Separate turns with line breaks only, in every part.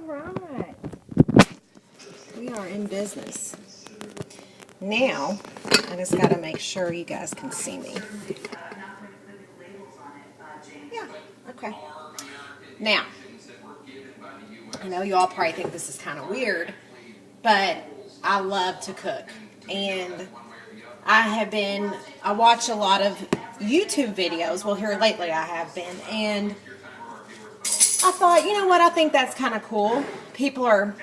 right. We are in business. Now, I just got to make sure you guys can see me. Yeah, okay. Now, I know you all probably think this is kind of weird, but I love to cook. And I watch a lot of YouTube videos. Well, here lately I have been. And I thought, you know what, I think that's kind of cool. People are,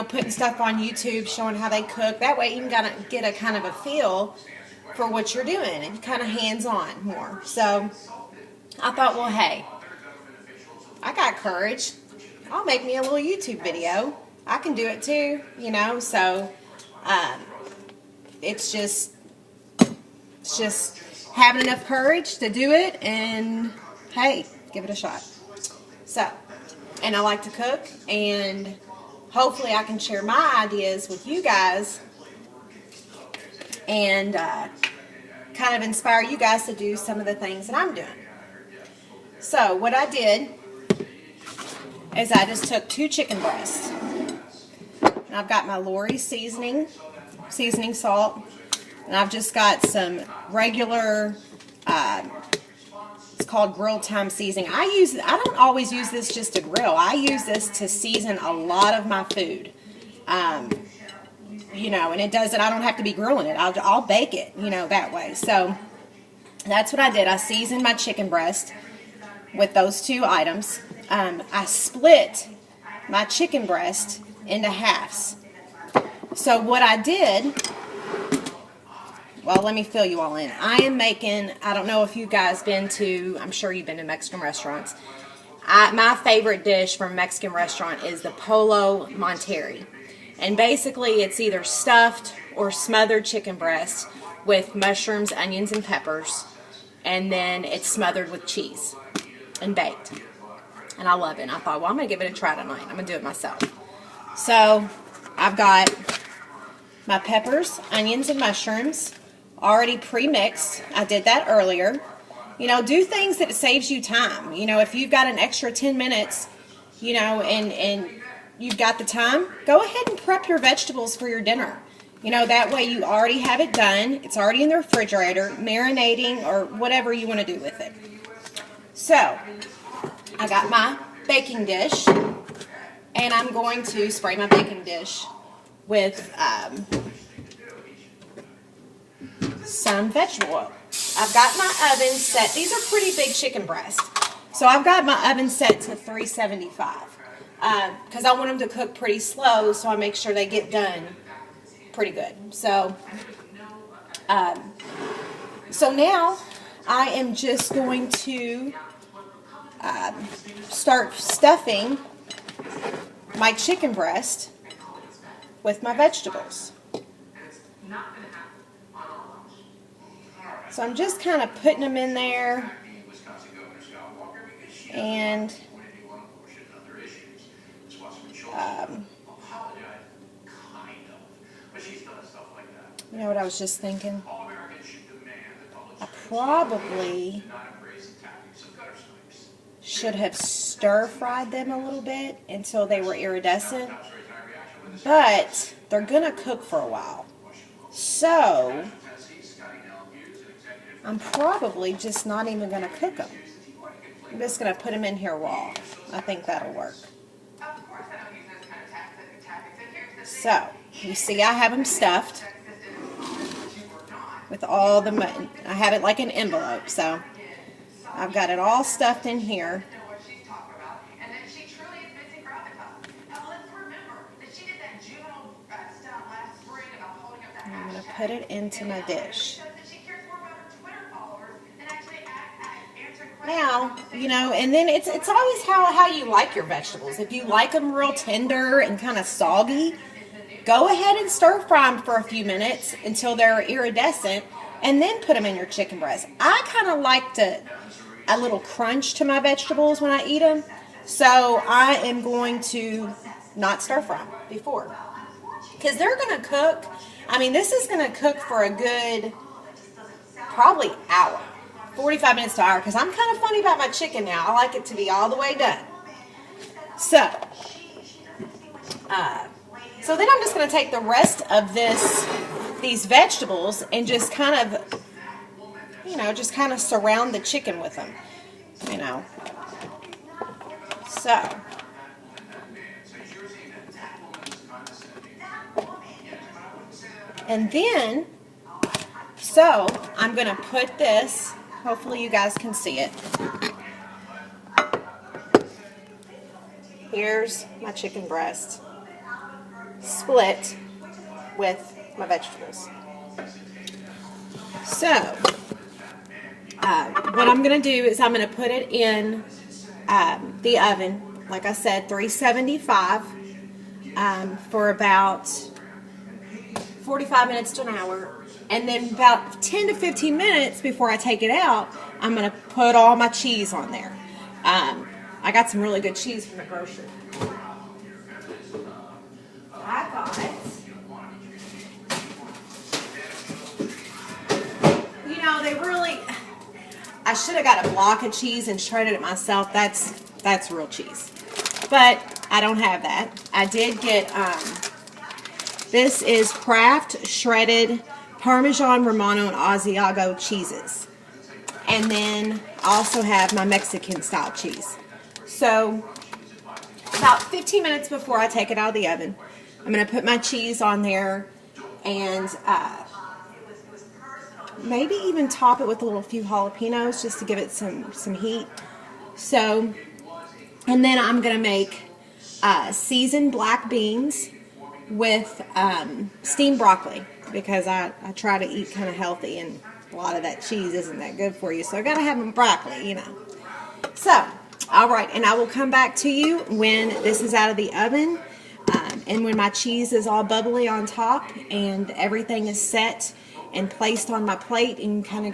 putting stuff on YouTube showing how they cook. That way you can get a kind of a feel for what you're doing and kind of hands-on more. So I thought, well, hey, I got courage. I'll make me a little YouTube video. I can do it too, so it's just having enough courage to do it and, hey, give it a shot. So, and I like to cook, and hopefully I can share my ideas with you guys and kind of inspire you guys to do some of the things that I'm doing. So what I did is I just took 2 chicken breasts. And I've got my Lori seasoning salt, and I've just got some regular, it's called grill time seasoning. I don't always use this just to grill. I use this to season a lot of my food. And it doesn't, I don't have to be grilling it. I'll bake it, that way. So that's what I did. I seasoned my chicken breast with those 2 items. I split my chicken breast into halves. So what I did, well, let me fill you all in. I am making, I don't know if you guys been to, I'm sure you've been to Mexican restaurants. My favorite dish from a Mexican restaurant is the Pollo Monterey. And basically it's either stuffed or smothered chicken breast with mushrooms, onions, and peppers. And then it's smothered with cheese and baked. And I love it. And I thought, well, I'm going to give it a try tonight. I'm going to do it myself. So I've got my peppers, onions, and mushrooms already pre-mixed. I did that earlier. Do things that saves you time. If you've got an extra 10 minutes, and you've got the time, go ahead and prep your vegetables for your dinner. That way you already have it done. It's already in the refrigerator, marinating or whatever you want to do with it. So I got my baking dish, and I'm going to spray my baking dish with some vegetable oil. I've got my oven set. These are pretty big chicken breasts. So I've got my oven set to 375 because I want them to cook pretty slow, so I make sure they get done pretty good. So, so now I am just going to start stuffing my chicken breast with my vegetables. So I'm just kind of putting them in there, and you know what I was just thinking? I probably should have stir-fried them a little bit until they were iridescent, but they're going to cook for a while. So I'm probably just not even going to cook them. I'm just going to put them in here raw. I think that'll work. So, you see I have them stuffed with all the mutton. I have it like an envelope, so I've got it all stuffed in here. I'm going to put it into my dish. Now, and then it's always how you like your vegetables. If you like them real tender and kind of soggy, go ahead and stir fry them for a few minutes until they're iridescent, and then put them in your chicken breast. I kind of like a little crunch to my vegetables when I eat them, so I am going to not stir fry them before, because they're going to cook. I mean, this is going to cook for a good probably hour. 45 minutes to an hour, because I'm kind of funny about my chicken now. I like it to be all the way done. So, So then I'm just going to take the rest of these vegetables and just kind of, just kind of surround the chicken with them, So, and then, I'm going to put this, hopefully you guys can see it. Here's my chicken breast split with my vegetables. So, what I'm going to do is I'm going to put it in the oven, like I said, 375 for about 45 minutes to an hour. And then about 10 to 15 minutes before I take it out, I'm going to put all my cheese on there. I got some really good cheese from the grocery. I got, I should have got a block of cheese and shredded it myself. That's real cheese. But I don't have that. I did get, this is Kraft shredded Parmesan, Romano, and Asiago cheeses. And then I also have my Mexican style cheese. So about 15 minutes before I take it out of the oven, I'm going to put my cheese on there and maybe even top it with a few jalapenos just to give it some heat. So, and then I'm going to make seasoned black beans with steamed broccoli because I try to eat kind of healthy and a lot of that cheese isn't that good for you. So I got to have some broccoli, So, all right, and I will come back to you when this is out of the oven and when my cheese is all bubbly on top and everything is set and placed on my plate and kind of